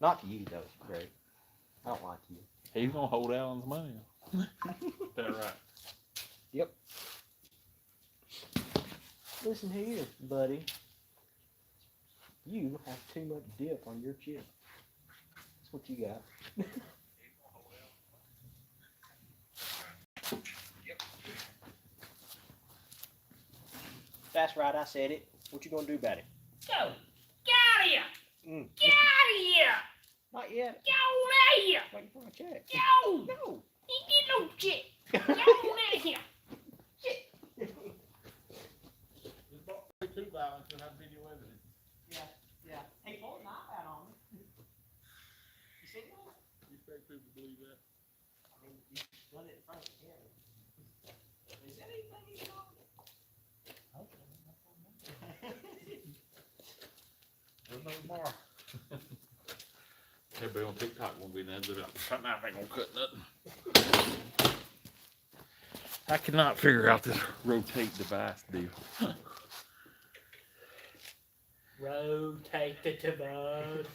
Not to you, though, Greg. I don't like you. He's gonna hold out on the money. That right? Yep. Listen here, buddy. You have too much dip on your chip. That's what you got. That's right, I said it. What you gonna do about it? Go! Get out of here! Get out of here! Not yet. Get on out of here! Waiting for my check. Get on! No. You get no shit! Get on out of here! Too violent to have video evidence. Yeah. Hey, pull a knife out on me. You see that? You expect people to believe that? I mean, you done it in front of the camera. Is that anything you know? There's no tomorrow. Everybody on TikTok won't be nothing, but that knife ain't gonna cut nothing. I cannot figure out this rotate device deal. Rotate the device.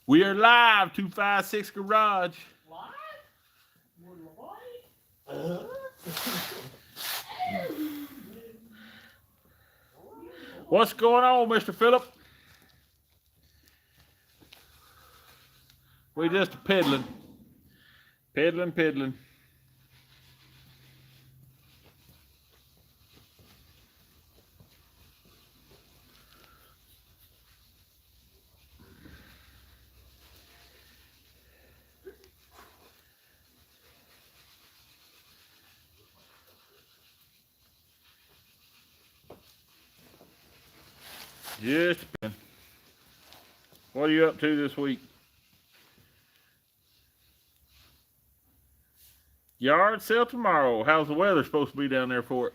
We are live, 256 Garage. What? We're live? What's going on, Mr. Phillip? We just peddling. Peddling. Just peddling. What are you up to this week? Yard sale tomorrow. How's the weather supposed to be down there for it?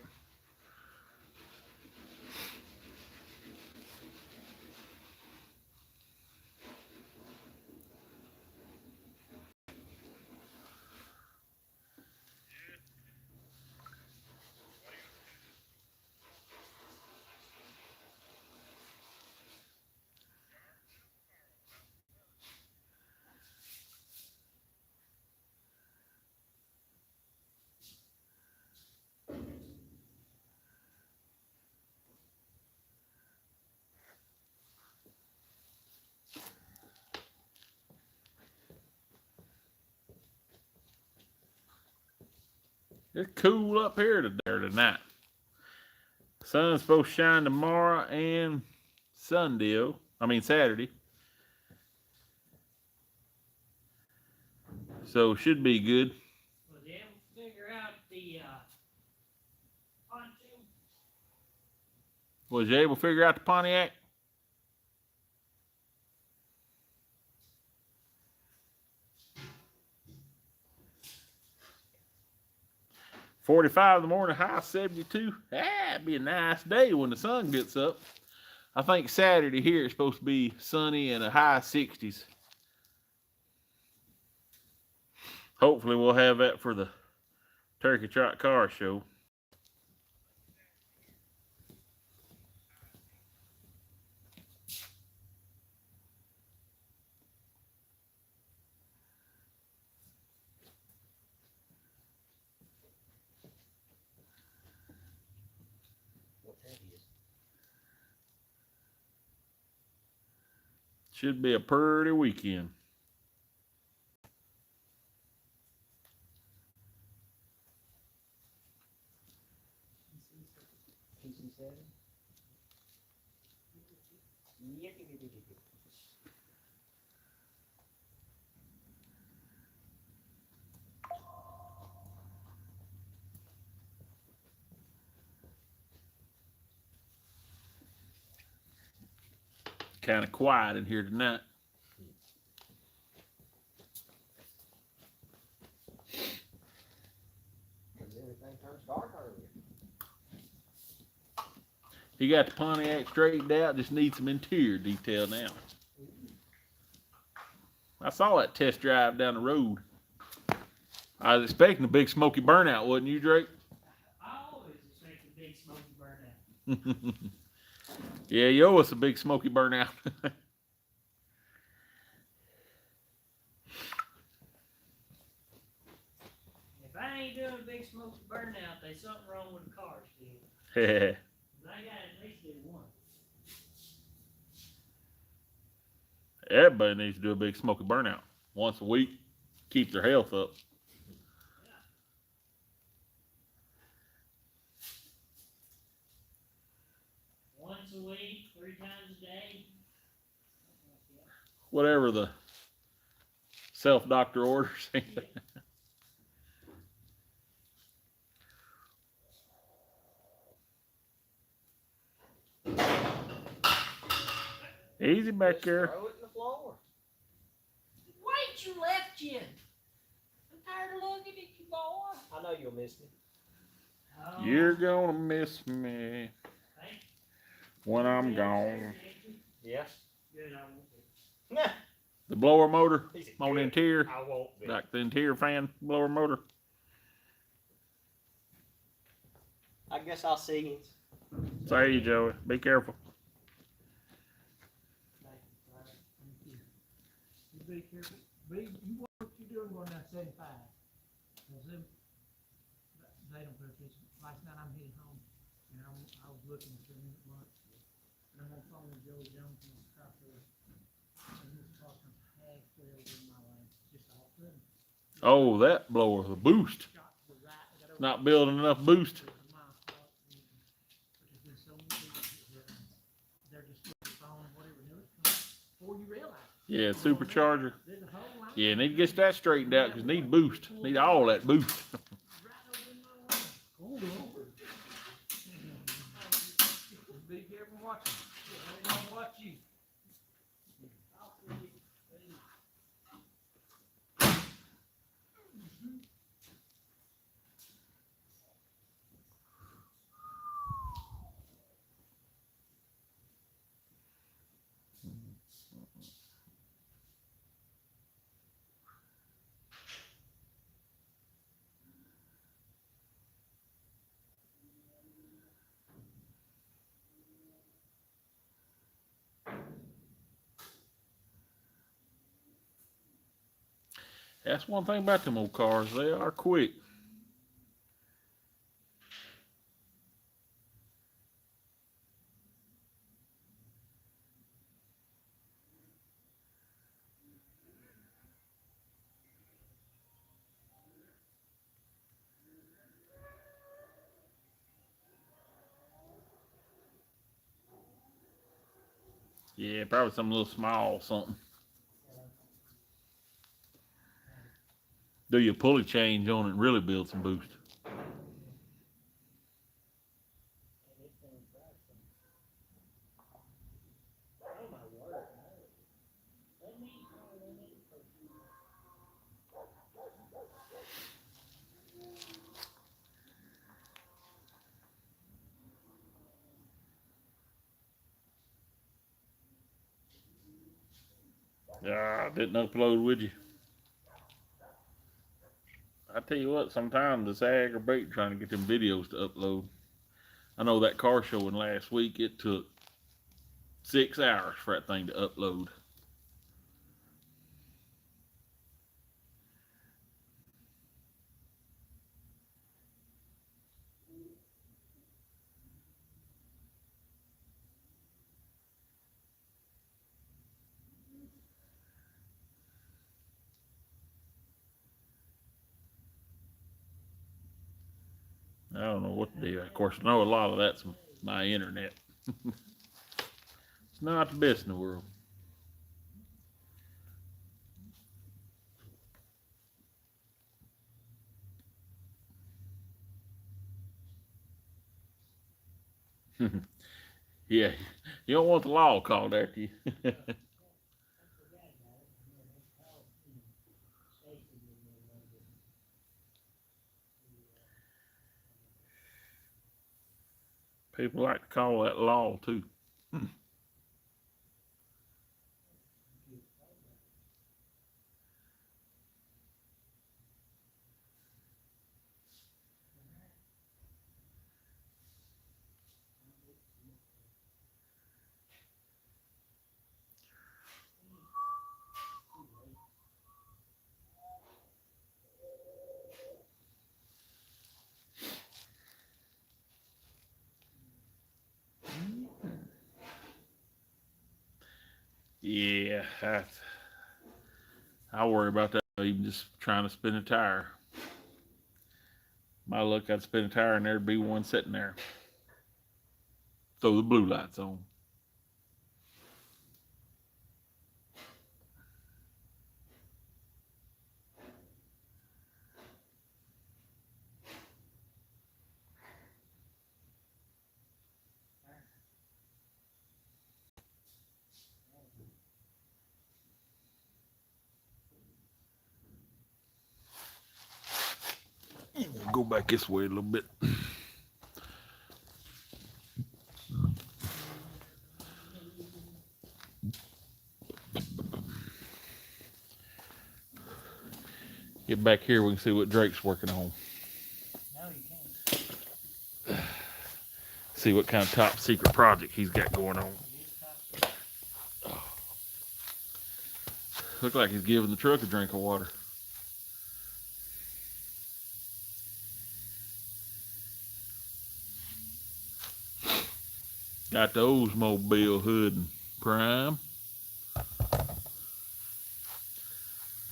It's cool up here tonight. Sun's supposed to shine tomorrow and Saturday. So should be good. Was you able to figure out the poncho? Was you able to figure out the Pontiac? $45 in the morning, high 72. It'd be a nice day when the sun gets up. I think Saturday here is supposed to be sunny and a high 60s. Hopefully we'll have that for the Turkey Trot Car Show. What that is? Should be a pretty weekend. PC7? Yep. Kind of quiet in here tonight. Because everything turns dark earlier. He got the Pontiac straightened out, just needs some interior detail now. I saw that test drive down the road. I was expecting a big smoky burnout, wasn't you, Drake? I always expect a big smoky burnout. Yeah, you owe us a big smoky burnout. If I ain't doing a big smoky burnout, there's something wrong with the car still. Yeah. 'Cause I got at least do one. Everybody needs to do a big smoky burnout once a week. Keep their health up. Once a week, 3 times a day. Whatever the self-doctor orders. Easy back Just there. throw it in the floor. Wait, you left you. I'm tired of looking at you, boy. I know you'll miss me. Oh, You're gonna miss me hey, when I'm you gone. upstairs, ain't you? Yeah. Good, I won't be. Nah. The blower motor He said, on the "Good, interior, I won't be." like the interior fan blower motor. I guess I'll see you. Say you, Joey. Be careful. You be careful. You watch what you're doing going down 75. Cause them, they don't pay attention. Last night I'm heading home and I was looking for them at lunch. And I'm on the phone with Joey Jones and I'm trying to, and he was talking halfway over in my lane, just all of a sudden. Oh, that blower, the boost. Shot to the right, I got over Not building enough boost. to the mile clock, and there's been so many people that they're just looking at the phone, whatever, and it's coming before you realize it. Yeah, supercharger. There's a whole line. Yeah, need to get that straightened out because need boost. Need all that boost. Right over in my lane. Hold over. Be careful watching. They don't watch you. That's one thing about them old cars. They are quick. Yeah, probably some little small something. Do your pulley change on it and really build some boost. Oh my word. Let me Ah, didn't upload, would you? I tell you what, sometimes it's aggravating trying to get them videos to upload. I know that car showing last week, it took 6 hours for that thing to upload. I don't know what to do. Of course, I know a lot of that's my internet. It's not the best in the world. Yeah, you don't want the law called after you. People like to call that law too. Yeah, I worry about that even just trying to spin a tire. My luck, I'd spin a tire and there'd be one sitting there. Throw the blue lights on. We'll go back this way a little bit. Get back here, we can see what Drake's working on. No, you can't. See what kind of top secret project he's got going on. Look like he's giving the truck a drink of water. Got the Oldsmobile hood and prime.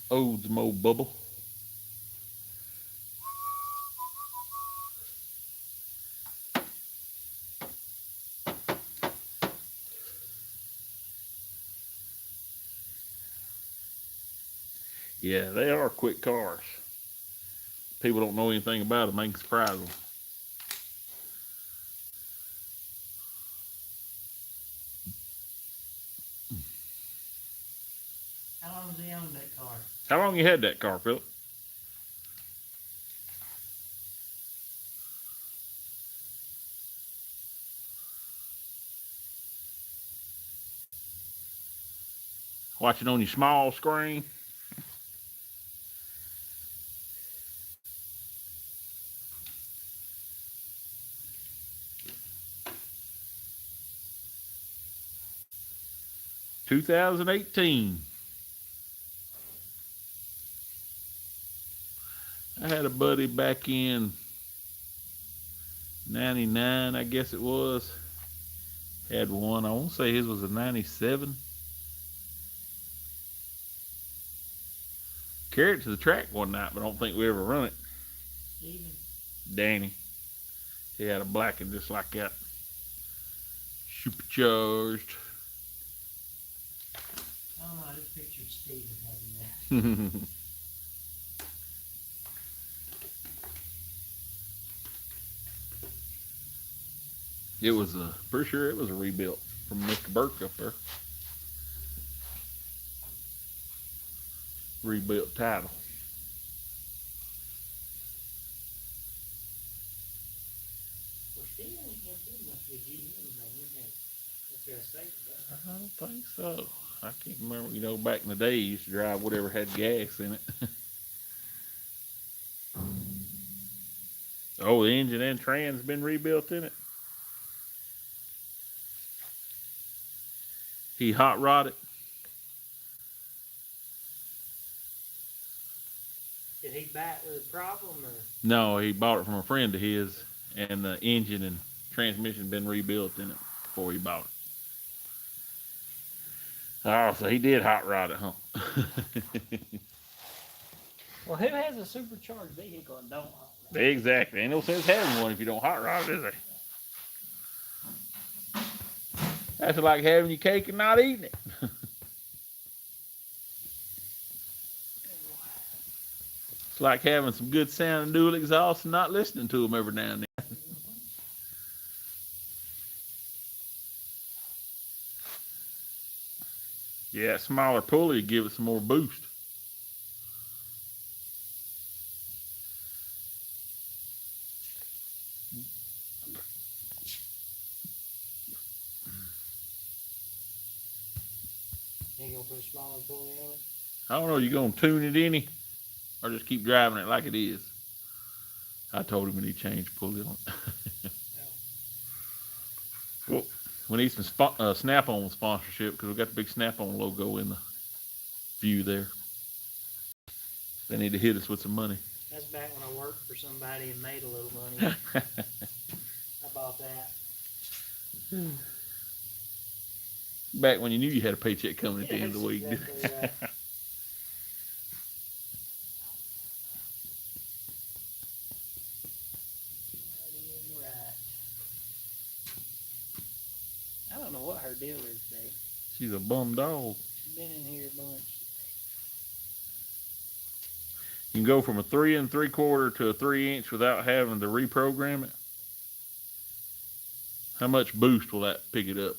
Oldsmobile bubble. Yeah, they are quick cars. People don't know anything about them, they can surprise them. How long has he owned that car? How long you had that car, Philip? Watching on your small screen? 2018. I had a buddy back in 99, I guess it was. Had one. I won't say his was a 97. Carried it to the track one night, but I don't think we ever run it. Steven? Danny. He had a black one just like that. Supercharged. Oh no, I just pictured Steven having that. It was pretty sure it was a rebuilt from Mr. Burke up there. Rebuilt title. Well, Steven ain't had good enough with you anyway, wouldn't he? What can I say to that? I don't think so. I can't remember. You know, back in the day, you used to drive whatever had gas in it. Oh, the engine and trans been rebuilt in it. He hot rodded. Did he buy it with a problem or? No, he bought it from a friend of his, and the engine and transmission been rebuilt in it before he bought it. Oh, so he did hot rod it, huh? Well, who has a supercharged vehicle and don't? Exactly. Ain't no sense having one if you don't hot rod it, is there? That's like having your cake and not eating it. It's like having some good sounding dual exhaust and not listening to them every now and then. Yeah, smaller pulley would give it some more boost. You gonna put a smaller pulley on it? I don't know, you gonna tune it any or just keep driving it like it is? I told him we need to change pulley on it. Well, we need some Snap-on sponsorship because we got the big Snap-on logo in the view there. They need to hit us with some money. That's back when I worked for somebody and made a little money. I bought that. Back when you knew you had a paycheck coming at the end of the week. That's exactly right. That is right. I don't know what her deal is today. She's a bum dog. She's been in here a bunch. You can go from a 3 3/4 to a 3" without having to reprogram it. How much boost will that pick it up?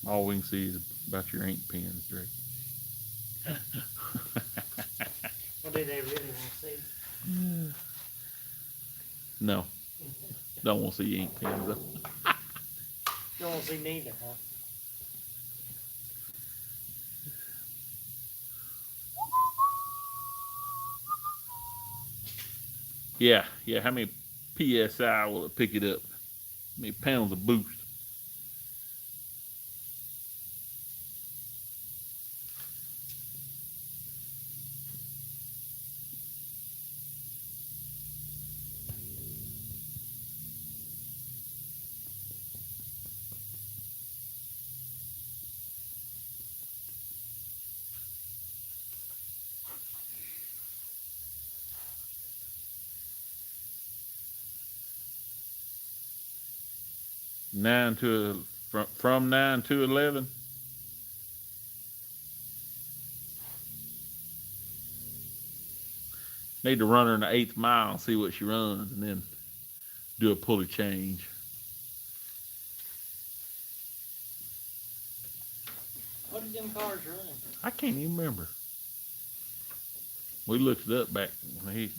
All we can see is about your ink pens, Drake. Well, do they really want to see? No, don't want to see ink pens though. Don't want to see neither, huh? Yeah. How many PSI will it pick it up? How many pounds of boost? From 9 to 11. Need to run her in the 8th mile and see what she runs, and then do a pulley change. What did them cars run? I can't even remember. We looked it up back when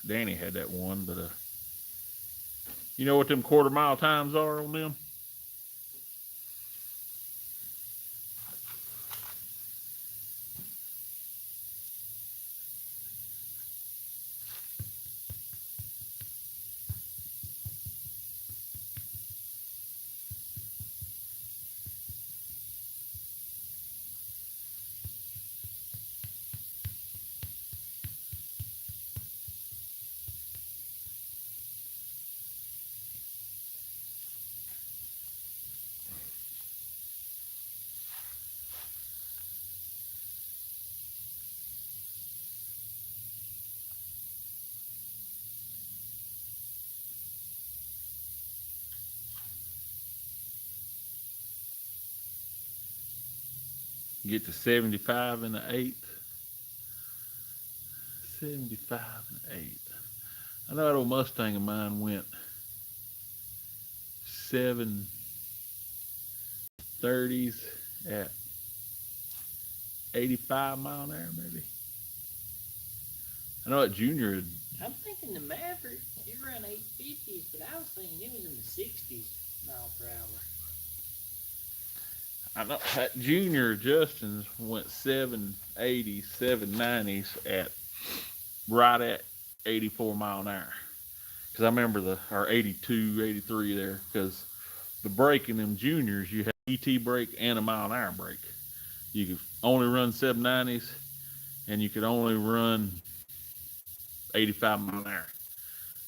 Danny had that one, but you know what them 1/4 mile times are on them? Get to 75 in the 8th. 75 in the 8th. I know that old Mustang of mine went 730s at 85 mile an hour, maybe. I know that Junior. I'm thinking the Maverick, it ran 850s, but I was thinking it was in the 60s mile per hour. I know that Junior Justin's went 780s, 790s at right at 84 mile an hour. Because I remember our 82, 83 there. Because the brake in them Juniors, you had ET brake and a mile an hour brake. You could only run 790s, and you could only run 85 mile an hour.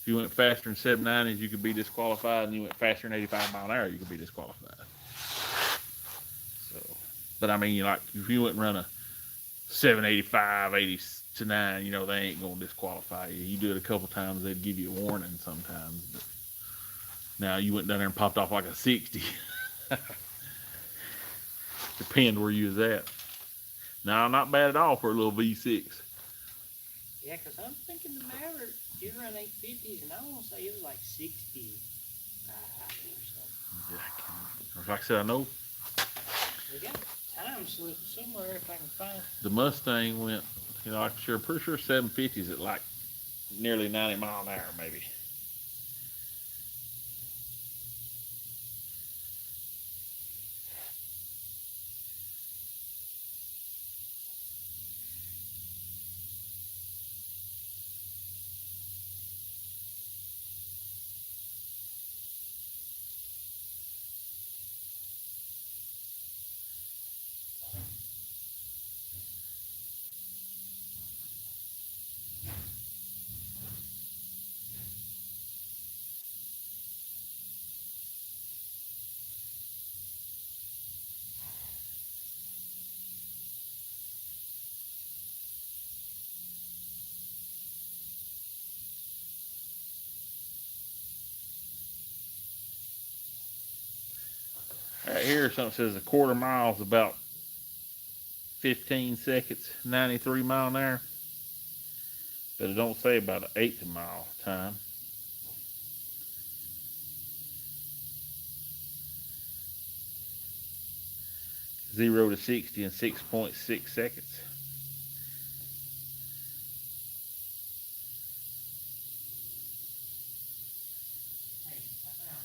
If you went faster than 790s, you could be disqualified, and you went faster than 85 mile an hour, you could be disqualified. So, but I mean, like if you went and run a 785, 89, they ain't gonna disqualify you. You do it a couple times, they'd give you a warning sometimes. But now you went down there and popped off like a 60. Depends where you was at. No, not bad at all for a little V6. Yeah, because I'm thinking the Maverick, it ran 850s, and I want to say it was like 65 or something. Like I said, I know We got a time slip somewhere if I can find it. the Mustang went, I'm pretty sure 750s at like nearly 90 mile an hour, maybe. here something says a quarter mile is about 15 seconds, 93 mile an hour. But it don't say about an 8 mile time. Zero to 60 in 6.6 seconds. Hey, I found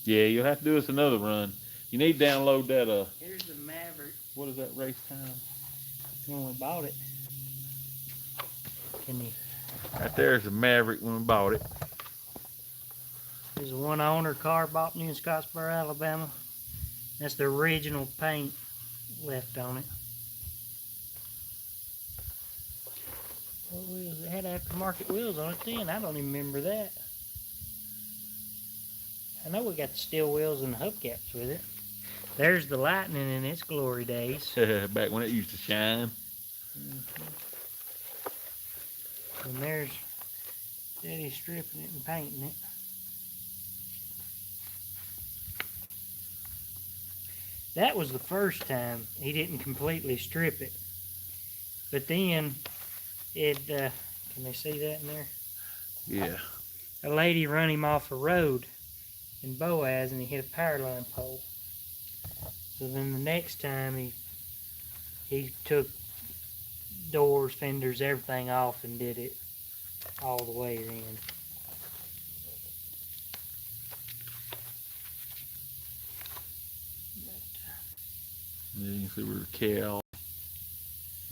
Yeah, you'll have to do us another run. You need to download that, it. Here's the Maverick what is that race time? when we bought it. Can you? Right there's the Maverick when we bought it. There's a one owner car bought new in Scottsboro, Alabama. That's the original paint left on it. What wheels? It had aftermarket wheels on it then. I don't even remember that. I know we got the steel wheels and the hubcaps with it. There's the Lightning in its glory days. Back when it used to shine. And there's Daddy stripping it and painting it. That was the first time he didn't completely strip it. But then it, can they see that in there? Yeah. A lady run him off a road in Boaz and he hit a power line pole. So then the next time he took doors, fenders, everything off and did it all the way in. Yeah, you can see where Cal,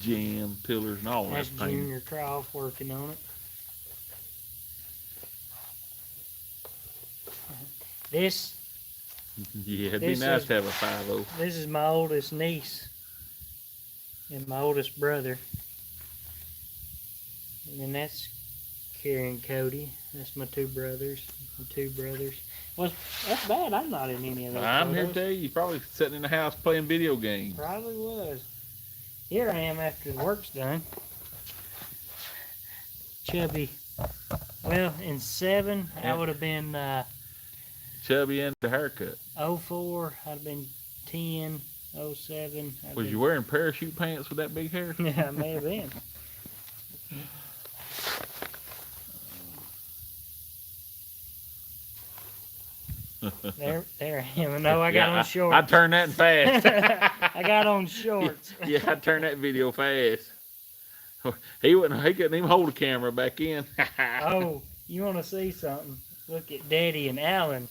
jam, pillars, and all That's that painted. Junior Croft working on it. This Yeah, it'd be This nice is- to have a 5.0. this is my oldest niece and my oldest brother. And then that's Carrie and Cody. That's my two brothers. Well, that's bad. I'm not in any of those. I'm here to photos. tell you, you're probably sitting in the house playing video games. Probably was. Here I am after the work's done. Chubby. Well, in 7, I Yeah. would have been Chubby and the haircut. 04. I'd have been 10. 07. Was you wearing parachute pants with that big hair? Yeah, I may have been. There I am. No, I got Yeah, on shorts. I turned that fast. I got on shorts. Yeah, I turned that video fast. He couldn't even hold a camera back in. Oh, you want to see something? Look at Daddy and Alan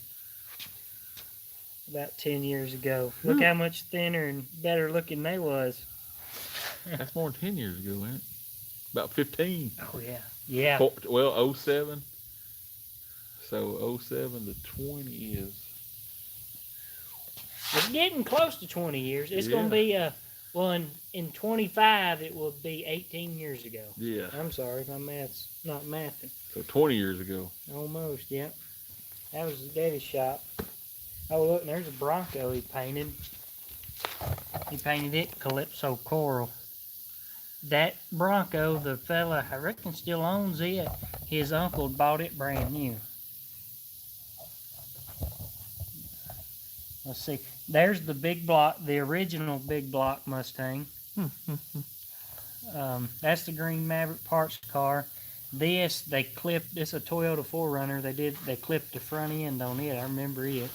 about 10 years ago. Look how much thinner and better looking they was. That's more than 10 years ago, ain't it? About 15. Oh, yeah. Yeah. Well, 07. So 07 to 20 is. It's getting close to 20 years. It's Yeah. going to be, well, in 25, it will be 18 years ago. Yeah. I'm sorry, my math's not mathing. So 20 years ago. Almost, yep. That was his daddy's shop. Oh, look, and there's a Bronco he painted. He painted it Calypso Coral. That Bronco, the fella, I reckon still owns it. His uncle bought it brand new. Let's see. There's the big block, the original big block Mustang. That's the green Maverick parts car. This, they clipped, this is a Toyota 4Runner. They clipped the front end on it. I remember it.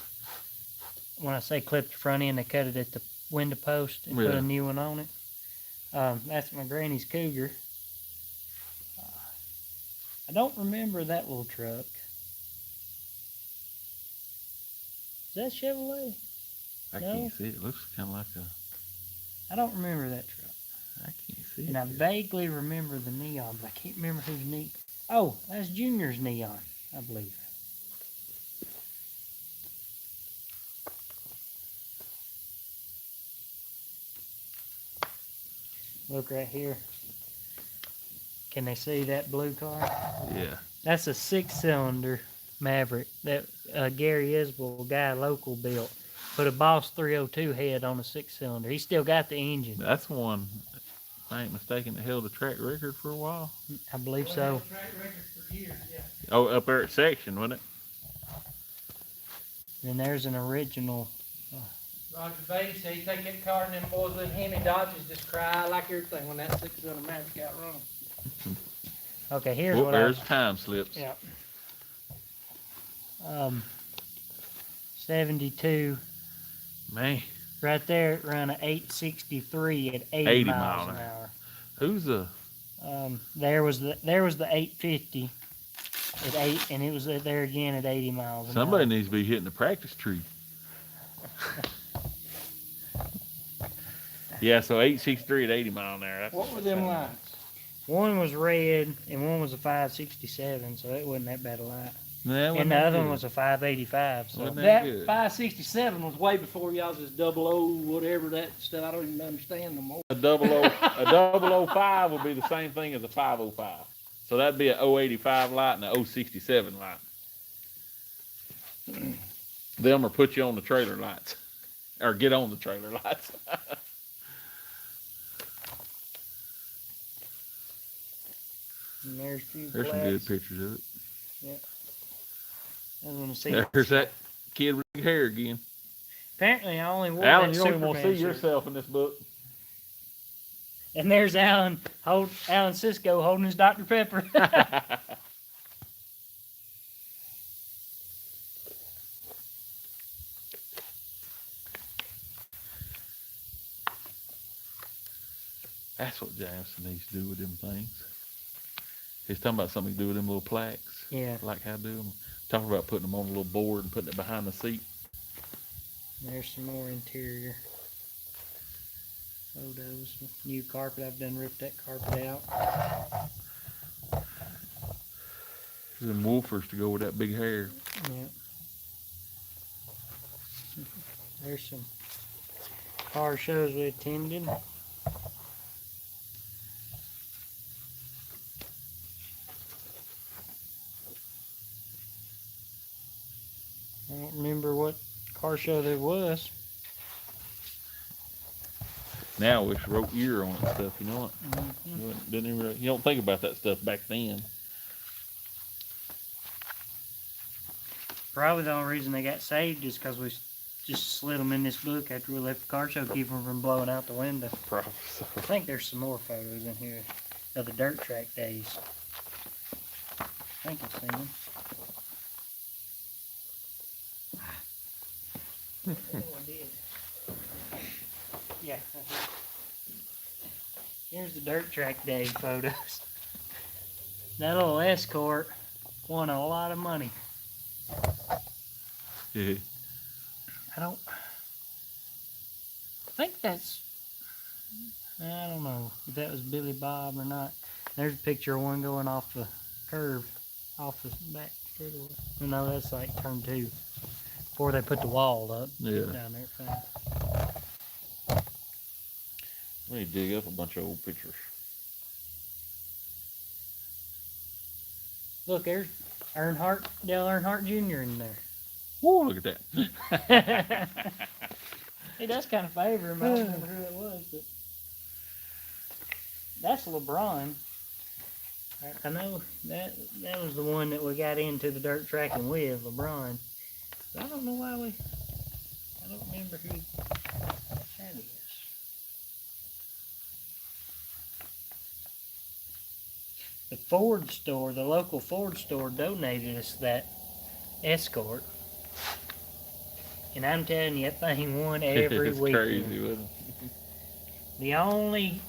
When I say clipped the front end, they cut it at the window post and put Yeah. a new one on it. That's my granny's Cougar. I don't remember that little truck. Is that Chevrolet? I No. can't see it. It looks kind of like a. I don't remember that truck. I can't see And I it. vaguely remember the neon, but I can't remember whose neon. Oh, that's Junior's neon, I believe. Look right here. Can they see that blue car? Yeah. That's a 6-cylinder Maverick that Gary Isbell, a guy local, built. Put a Boss 302 head on a 6-cylinder. He still got the engine. That's the one, if I ain't mistaken, that held a track record for a while. I believe so. Track record for years, yeah. Oh, up there at Section, wasn't it? And there's an original. Roger Beatty said he take that car and them boys with Hemi Dodges just cry like everything when that 600 Magic got run. Okay, here's Oh, what there's time slips. Yeah. 72. Man, Right there, it ran a 863 at 80, 80 miles mile an an hour. who's the? There was the 850 at 8, and it was there again at 80 miles an Somebody hour. needs to be hitting the practice tree. Yeah, so 863 at 80 mile an hour. That's What were them lines? One was red, and one was a 567, so it wasn't that bad a light. Nah, And the other one was a 585. So Wasn't That good. 567 was way before y'all's is 00 whatever that stuff. I don't even understand no more. A 005 would be the same thing as a 505. So that'd be a 085 light and a 067 light. Them or put you on the trailer lights. Or get on the trailer lights. and there's a few There's some blacks. good pictures of it. I was gonna see. There's that kid with big hair again. Apparently, I only wore Alan, that you don't even want to see Superman shirt. yourself in this book. And there's Alan Cisco holding his Dr. Pepper. That's what Jameson needs to do with them things. He's talking about something to do with them little plaques. Yeah, Like how to do them. Talking about putting them on a little board and putting it behind the seat. there's some more interior photos. New carpet. I've done ripped that carpet out. Them woofers to go with that big hair. Yeah. There's some car shows we attended. I don't remember what car show there was. Now we should wrote year on it and stuff, you know what? Mhm. Didn't even, you don't think about that stuff back then. Probably the only reason they got saved is because we just slid them in this book after we left the car show, keep them from blowing out the window. Probably so. I think there's some more photos in here of the dirt track days. I think I've seen them. Yeah. Here's the dirt track day photos. That little Escort won a lot of money. Yeah. I think that's, I don't know if that was Billy Bob or not. There's a picture of one going off the curve, off the back straightaway. No, that's like turn 2, before they put the wall up Yeah. down there fast. Let me dig up a bunch of old pictures. Look, there's Dale Earnhardt Jr. in there. Whoa, look at that. He does kind of favor him. I don't remember who it was, but that's LeBron. I know that was the one that we got into the dirt tracking with, LeBron. But I don't know why I don't remember who that is. The Ford store, the local Ford store, donated us that Escort. And I'm telling you, that thing won every It's weekend. crazy, wasn't it? The only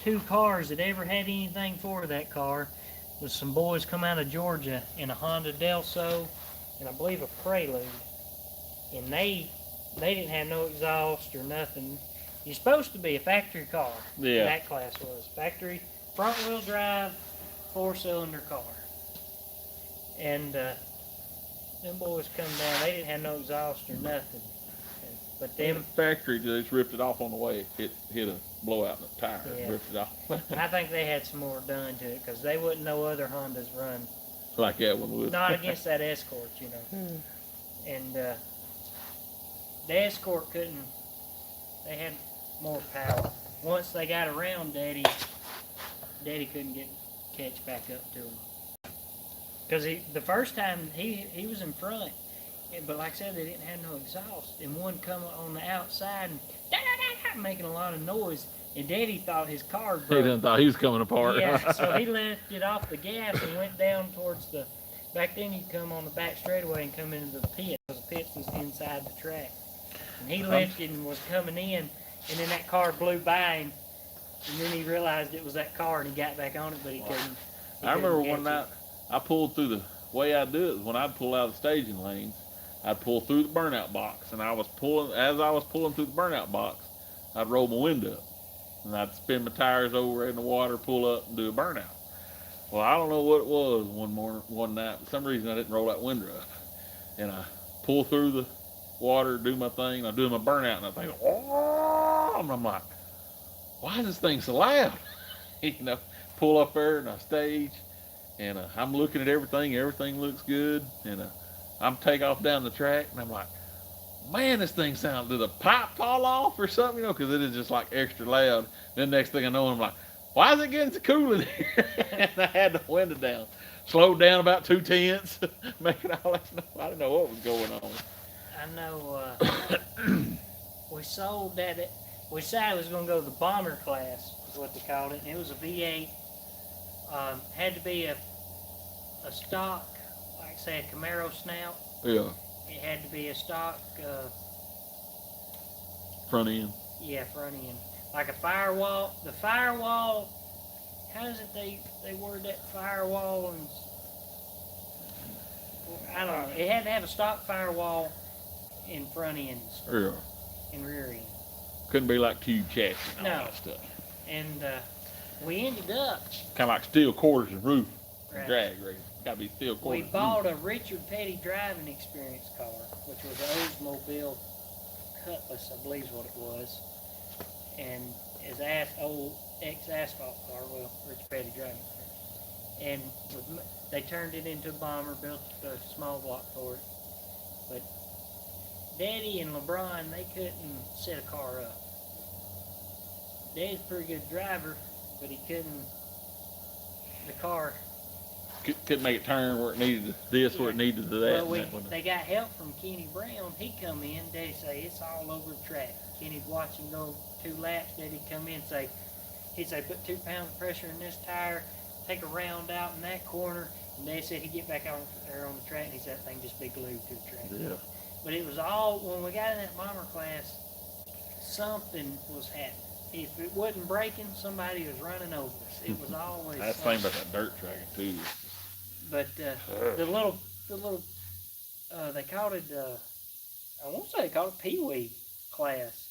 2 cars that ever had anything for that car was some boys come out of Georgia in a Honda Delso and I believe a Prelude. And they didn't have no exhaust or nothing. You're supposed to be a factory car. Yeah. That class was. Factory, front wheel drive, 4-cylinder car. And them boys come down, they didn't have no exhaust or nothing. But In the them, factory, they just ripped it off on the way. Hit a blowout in the tire. Yeah. Ripped it off. I think they had some more done to it because they wouldn't know other Hondas run. Like that one was. Not against that Escort, you know. And the Escort couldn't, they had more power. Once they got around Daddy couldn't catch back up to him. Because the first time he was in front, But like I said, they didn't have no exhaust, and one come on the outside and da-da-da-da, making a lot of noise. And Daddy thought his car He broke. done thought he was coming apart. Yeah, so he lifted off the gas and went down towards the. Back then, you'd come on the back straightaway and come into the pit, because the pit was inside the track. And he lifted and was coming in, and then that car blew by him, and then he realized it was that car, and he got back on it, but he couldn't. I remember catch one night I pulled through the way I do it is when I'd pull out of the staging lanes, I'd pull through the burnout box, and as I was pulling through the burnout box, I'd roll my window up, and I'd spin my tires over in the water, pull up, and do a burnout. Well, I don't know what it was one night. For some reason, I didn't roll that window up, and I pull through the water, do my thing, and I'm doing my burnout, and I think, oh, and I'm like, why is this thing so loud? You know, pull up there and I stage, and I'm looking at everything. Everything looks good, and I'm take off down the track, and I'm like, man, this thing sounds. Did the pipe fall off or something? You know, because it is just like extra loud. Then next thing I know, I'm like, why is it getting so cool in here? And I had the window down, slowed down about 2/10, making all that snow. I didn't know what was going on. I know we sold that. We decided we was going to go to the bomber class, is what they called it. And it was a V8. Had to be a stock, like I say, a Camaro snout. Yeah, It had to be a stock, front end. yeah, front end. Like a firewall. The firewall, how does it they word that firewall? And I don't know. It had to have a stock firewall in front ends Yeah, and rear end. couldn't be like tube chassis and all No. that stuff. And we ended up, Kind of like steel quarters and roof. right, Drag race. Got to be steel we quarters. bought a Richard Petty driving experience car, which was an Oldsmobile Cutlass, I believe is what it was. And his old ex-asphalt car, well, Richard Petty driving experience. And they turned it into a bomber, built a small block for it. But Daddy and LeBron, they couldn't set a car up. Daddy's a pretty good driver, but he couldn't, the car. Couldn't make it turn where it needed this, where it needed to that. Well, and that wasn't- they got help from Kenny Brown. He come in, Daddy say, it's all over the track. Kenny'd watch him go 2 laps, Daddy'd come in and say, he'd say, put 2 pounds of pressure in this tire, take a round out in that corner, and Daddy said he'd get back on there on the track, and he said that thing just be glued to the track. Yeah. But it was all, when we got in that bomber class, something was happening. If it wasn't breaking, somebody was running over us. It was always That's the thing about that dirt track too. But the little, they called it, I won't say they called it Pee Wee class.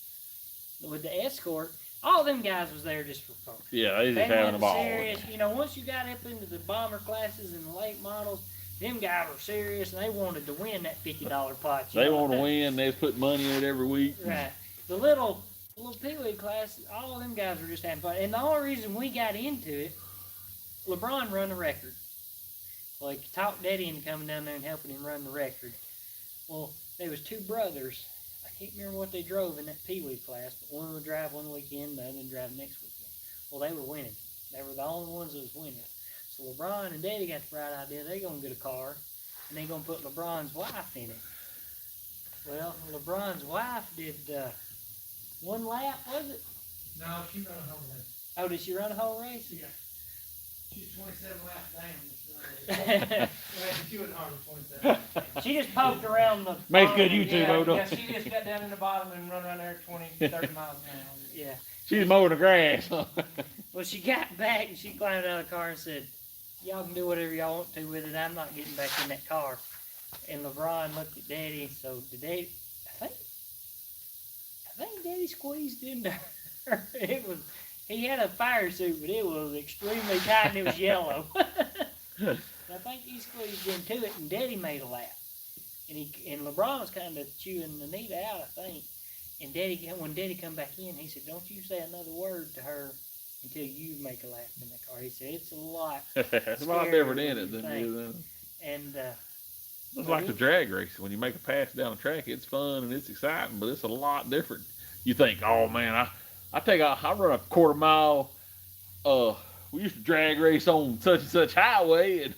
With the escort, all them guys was there just for fun. Yeah, they just They having a wasn't ball. serious. You know, once you got up into the bomber classes and the late models, them guys were serious and they wanted to win that $50 pot. you They know? want to win. They just put money in it every week. Right. The little Pee Wee class, all of them guys were just having fun. And the only reason we got into it, LeBron run the record. Well, he talked Daddy into coming down there and helping him run the record. Well, there was 2 brothers. I can't remember what they drove in that Pee Wee class, but one would drive one weekend, the other would drive next weekend. Well, they were winning. They were the only ones that was winning. So LeBron and Daddy got the bright idea they're going to get a car, and they're going to put LeBron's wife in it. Well, LeBron's wife did 1 lap, was it? No, she run a whole race. Oh, did she run a whole race? Yeah. She's 27 laps down. Well, she wouldn't hardly 27 laps down. She just poked around the Makes bottom. good YouTube, though, don't Yeah, she just got down in the bottom and run around there 20, 30 miles an hour. Yeah. She's mowing the grass. Well, she got back and she climbed out of the car and said, y'all can do whatever y'all want to with it. I'm not getting back in that car. And LeBron looked at Daddy. So Daddy, I think Daddy squeezed into her. He had a fire suit, but it was extremely tight and it was yellow. I think he squeezed into it and Daddy made a lap. And LeBron was kind of chewing Anita out, I think. And when Daddy come back in, he said, don't you say another word to her until you make a lap in the car. He said, it's a lot. It's a lot different in it than Scary, it is. And It's like the drag race. When you make a pass down the track, it's fun and it's exciting, but it's a lot different. You think, oh man, I run a quarter mile. We used to drag race on such and such highway, and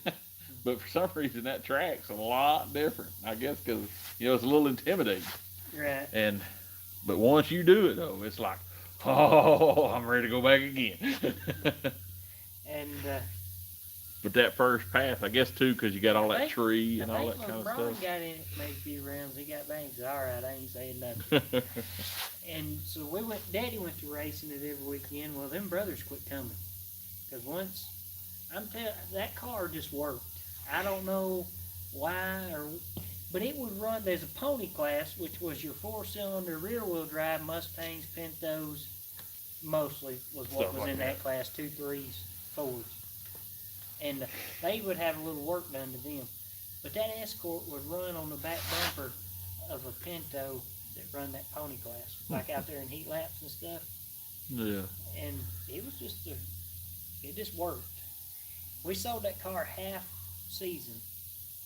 But for some reason, that track's a lot different. I guess because it's a little intimidating. Right. But once you do it though, it's like, oh, I'm ready to go back again. And But that first pass, I guess too, because you got all that tree and I all think that kind of LeBron stuff. got in it, made a few rounds. He got banged. All right, I ain't saying nothing. And so Daddy went to racing it every weekend. Well, them brothers quit coming. Because once, that car just worked. I don't know why, but it would run, there's a pony class, which was your 4-cylinder rear-wheel drive Mustangs, Pintos, mostly was what Stuff was like in that class, 2, 3s, 4s. And they would have a little work done to them. But that Escort would run on the back bumper of a Pinto that run that pony class, like out there in heat laps and stuff. Yeah. And it was just it just worked. We sold that car half season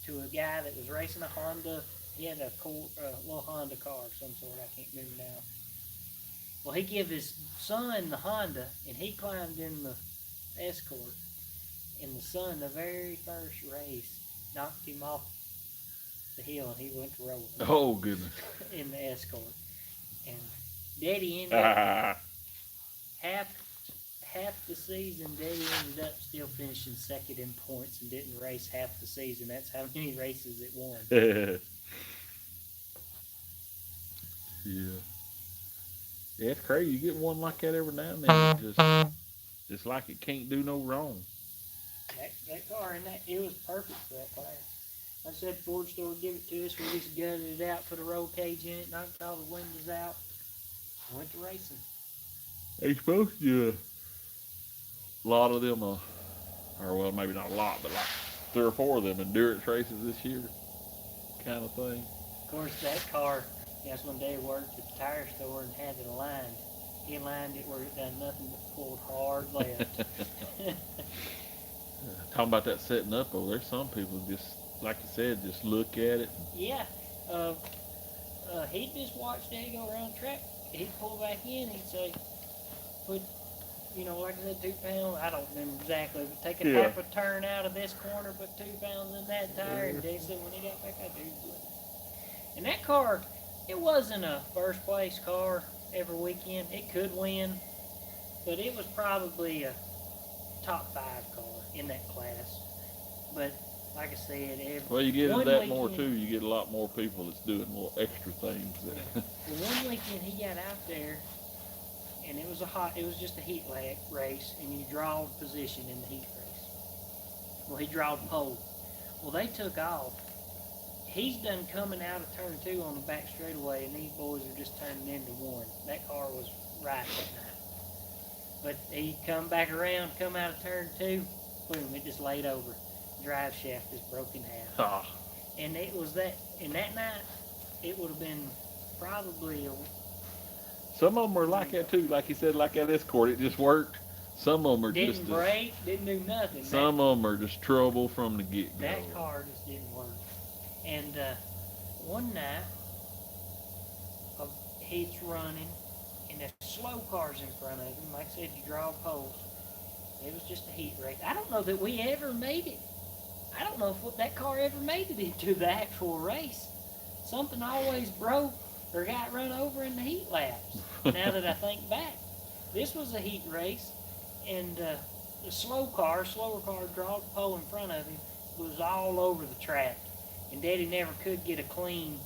to a guy that was racing a Honda. He had a little Honda car of some sort. I can't remember now. Well, he gave his son the Honda, and he climbed in the Escort. And the son, the very first race, knocked him off the hill, and he went to roll Oh goodness. in the Escort. And Daddy ended up half the season. Daddy ended up still finishing second in points and didn't race half the season. That's how many races it won. Yeah. Yeah, it's crazy. You get one like that every now and then. It's like it can't do no wrong. That car it was perfect for that class. I said Ford store would give it to us. We just gutted it out, put a roll cage in it, knocked all the windows out, and went to racing. They supposed to. A lot of them, or well, maybe not a lot, but like 3 or 4 of them endurance races this year, kind of thing. Of course, that car, that's when Dave worked at the tire store and had it aligned. He aligned it where it done nothing but pulled hard left. Talking about that setting up, there's some people just, like you said, just look at it. Yeah. He'd just watch Daddy go around the track. He'd pull back in. He'd say, put, like I said, 2 pounds. I don't remember exactly, but take a half a turn out of this corner, put 2 pounds in that tire. And Daddy said, when he got back, I do it. And that car, it wasn't a first place car every weekend. It could win, but it was probably a top 5 car in that class. But like I said, well, you get into that weekend, more too. You get a lot more people that's doing little extra things. Well, one weekend he got out there, and it was just a heat race, and you draw position in the heat race. Well, he drawed pole. Well, they took off. He's done coming out of turn 2 on the back straightaway, and these boys are just turning into 1. That car was right that night. But he come back around, come out of turn 2, boom, it just laid over. Drive shaft just broke in half. And it was that night, it would have been probably some of them are like that too. Like you said, like that Escort, it just worked. Some of them are didn't break, didn't do nothing. Some of them are just trouble from the get-go. That car just didn't work. And one night, he's running, and there's slow cars in front of him. Like I said, you draw poles. It was just a heat race. I don't know that we ever made it. I don't know if that car ever made it into the actual race. Something always broke or got run over in the heat laps. Now that I think back, this was a heat race, and the slower car drawed the pole in front of him, was all over the track, and Daddy never could get a clean.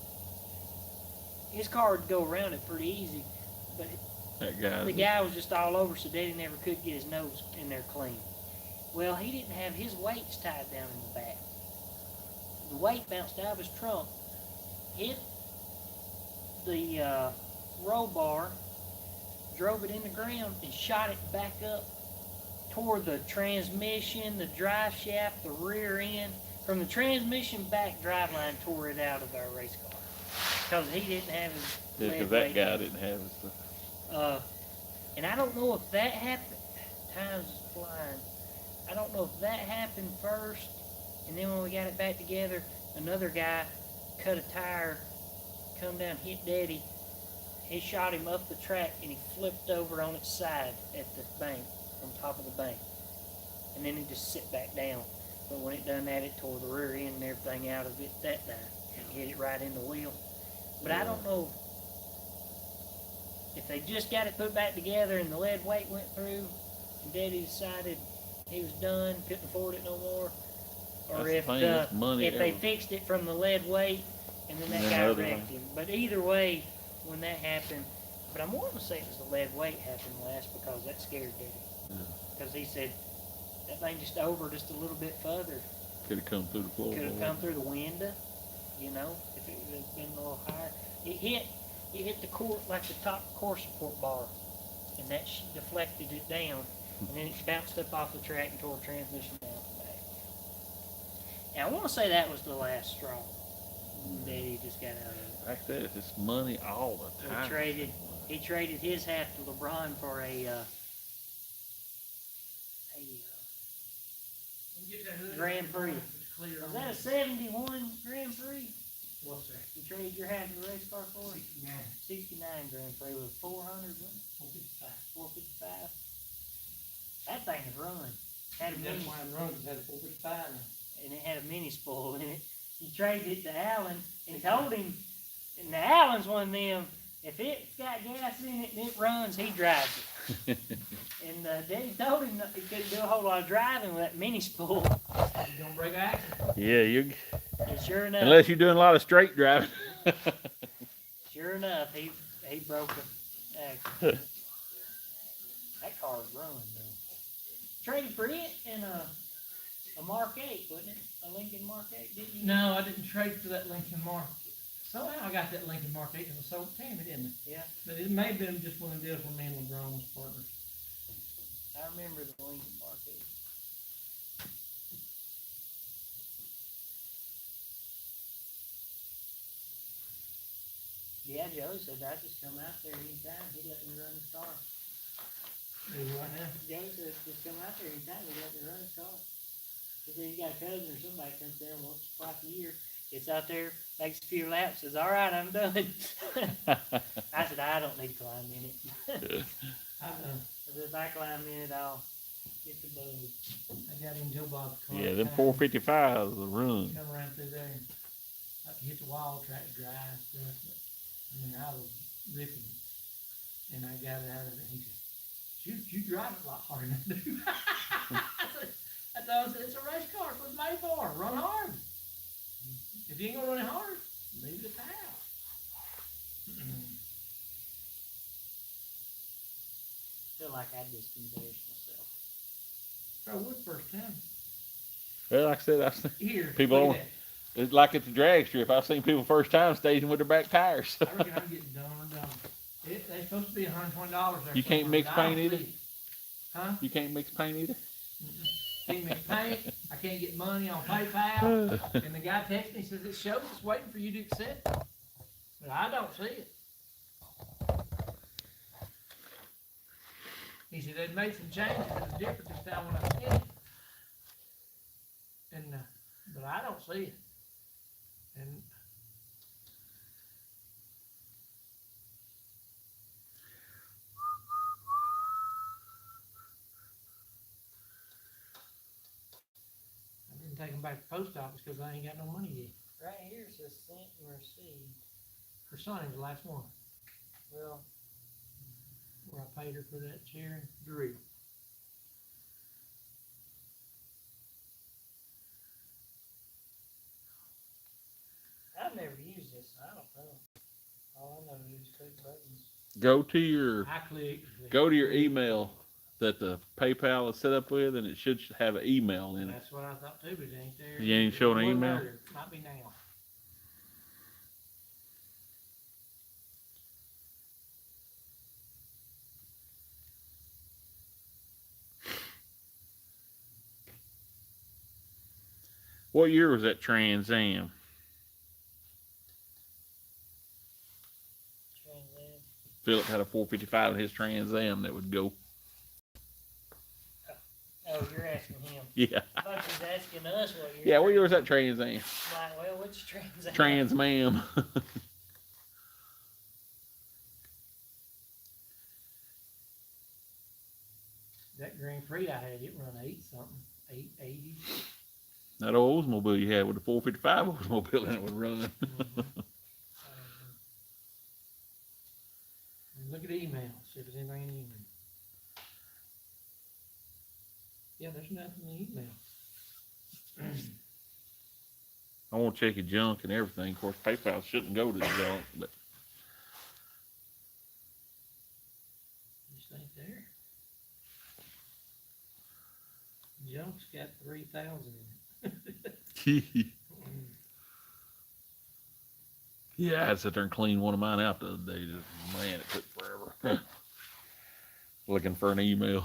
His car would go around it pretty easy, but the guy was just all over, so Daddy never could get his nose in there clean. Well, he didn't have his weights tied down in the back. The weight bounced out of his trunk, hit the roll bar, drove it in the ground, and shot it back up toward the transmission, the drive shaft, the rear end. From the transmission back, driveline tore it out of our race car because he didn't have his because that guy didn't have his stuff. And I don't know if that happened. Time's flying. I don't know if that happened first, and then when we got it back together, another guy cut a tire, come down, hit Daddy. He shot him up the track, and he flipped over on its side at the bank, on top of the bank. And then he just sit back down. But when it done that, it tore the rear end and everything out of it that time. And hit it right in the wheel. But I don't know if they just got it put back together and the lead weight went through and Daddy decided he was done, couldn't afford it no more. Or That's the thing, it's money if they ever. fixed it from the lead weight and then that And guy another wrecked him. But either way, when that happened, but I'm wanting to say it was the lead weight happened last because that scared Daddy. Because he said that thing just over just a little bit further. Could have come through the floor. Could have come through the window, you know, if it would have been a little higher. It hit the core, like the top core support bar, and that deflected it down, and then it bounced up off the track and tore the transmission down the back. And I want to say that was the last straw. Daddy just got out of it. Like that, it's just money all the time. He traded his half to LeBron for Get that hood Grand out, Prix. it's clear was on that a it. 71 Grand Prix? What's that? You traded your half of the race car for it? 69, 69 Grand Prix with 400, wasn't it? 455. 455. That thing is run. Had a That's mini, why I'm running, 'cause it had a 455 in it. and it had a mini spoil in it. He traded it to Allen and told him, and the Allen's one of them, if it's got gas in it and it runs, he drives it. And Daddy told him that he couldn't do a whole lot of driving with that mini spool. You gonna break action? Yeah, you And sure enough, unless you're doing a lot of straight driving. sure enough, he broke the axle. That car was running though. Traded for it and a Mark 8, wasn't it? A Lincoln Mark 8, didn't you? No, I didn't trade for that Lincoln Mark. Somehow I got that Lincoln Mark 8 because I sold it to Tammy, didn't I? Yeah, But it may have been just one of the deals where me and LeBron was partners. I remember the Lincoln Mark 8. Yeah, Joe said I'd just come out there anytime. He'd let me run his car. Do right now. Joe said just come out there anytime. He'd let me run his car. He said he's got a cousin or somebody comes there once or twice a year. Gets out there, makes a few laps, says, all right, I'm done. I said, I don't need to climb in it. I said, if I climb in it, I'll get the bug. I got in Joe Bob's car. Yeah, them Time. 455s the run. Come around through there and I could hit the wall, track dry and stuff. But, I mean, I was ripping it. And I got it out of it. He said, shoot, you drive it a lot harder than I do. I thought, it's a race car. It's what it's made for. Run hard. If you ain't gonna run it hard, leave it at the house. Feel like I just embarrassed myself. So wood first time. Well, like I said, I've seen Here, People look don't- at it's like at the drag strip. I've seen people first time staging with their back tires. that. I reckon I'm getting dumber and dumber. They're supposed to be $120 there. You can't somewhere, mix but I don't paint either? see it. Huh? You can't mix paint either. Can't mix paint. I can't get money on PayPal. And the guy texted me, says, it shows it's waiting for you to accept it. But I don't see it. He said, they made some changes. It was different this time when I sent it. And, but I don't see it. And I didn't take them back to the post office because I ain't got no money yet. Right here it says sent and received. Her son is the last one, Well, where I paid her for that chair and drill. I've never used this, so I don't know. All I know is click buttons. Go to your I clicked. email that the PayPal is set up with, and it should have an email in it. That's what I thought too, but it ain't there. You ain't showing an It wasn't email? earlier. Might be now. What year was that Trans Am? Trans Am. Philip had a 455 in his Trans Am that would go. Oh, you're asking him. Yeah. I thought you was asking us what year. Yeah, what year was that Trans Am? Like, well, which Trans Am? Trans Mam. That Grand Prix I had, it run 8 something, 880. That old Oldsmobile you had with the 455 Oldsmobile in it would run. And look at the email, see if there's anything in the email. Yeah, there's nothing in the email. I want to check your junk and everything. Of course, PayPal shouldn't go to the junk, but Just ain't there. Junk's got 3,000 in it. yeah, I had to sit there and clean one of mine out the other day. Man, it took forever. Looking for an email.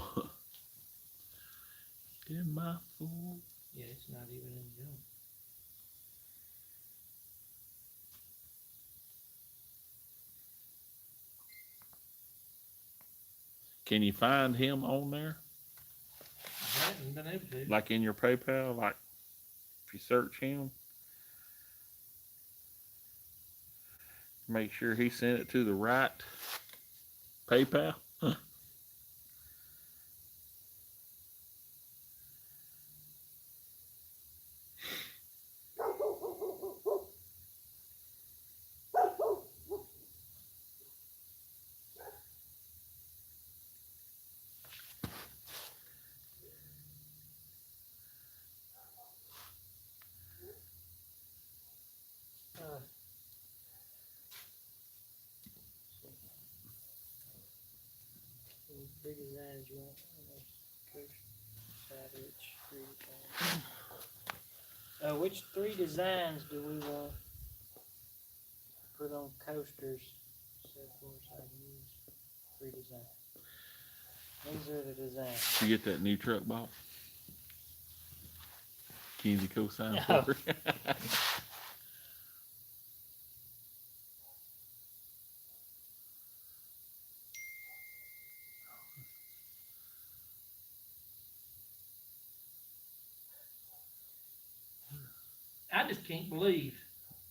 In my phone. Yeah, it's not even in junk. Can you find him on there? I haven't been able to. Like in your PayPal? Like if you search him? Make sure he sent it to the right PayPal. Three designs you want on those which three designs? Which three designs do we want to put on coasters? So of course I use three designs. These are the designs. You get that new truck, Bob? Kenzie co-sign No. for it. I just can't believe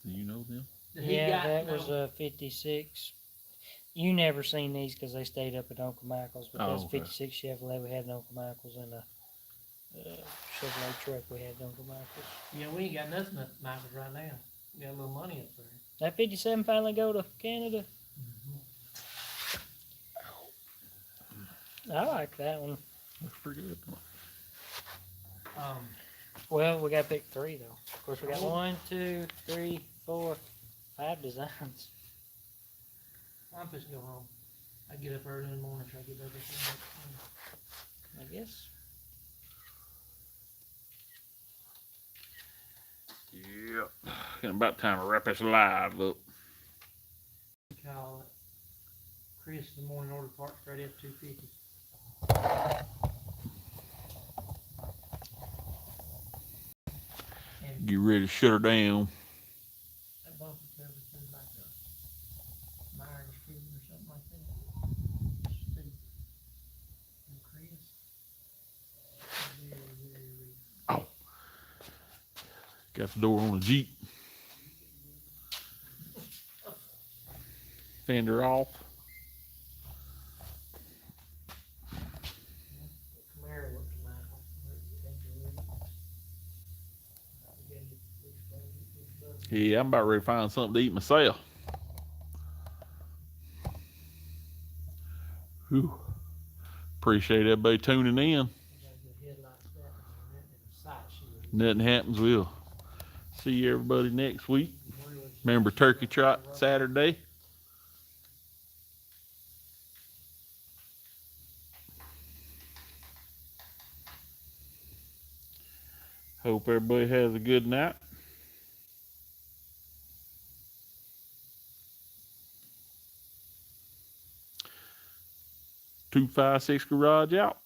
Do you know them? that he Yeah, got that no- was a 56. You never seen these because they stayed up at Uncle Michael's, but Oh, that's okay. 56 Chevrolet we had at Uncle Michael's and a Chevrolet truck we had at Uncle Michael's. Yeah, we ain't got nothing at Michael's right now. We got a little money up there. That 57 finally go to Canada? I like that one. Looks pretty good. Well, we got to pick three though. Of course, we got 1, 2, 3, 4, 5 designs. I'm just go home. I get up early in the morning, try to get everything. I guess. Yep. Getting about time to wrap this live up. Call it Chris in the morning, order parts right at 250. And Get ready to shut her down. that bumper cover through like a Meyer distributor or something like that. Steve and Chris. Very. Got the door on the Jeep. Fender off. Camaro looked to Michael. Yeah, I'm about ready to find something to eat myself. Whew. Appreciate everybody tuning in. Nothing happens, we'll see everybody next week. Remember Turkey Trot Saturday. Hope everybody has a good night. 256 Garage out.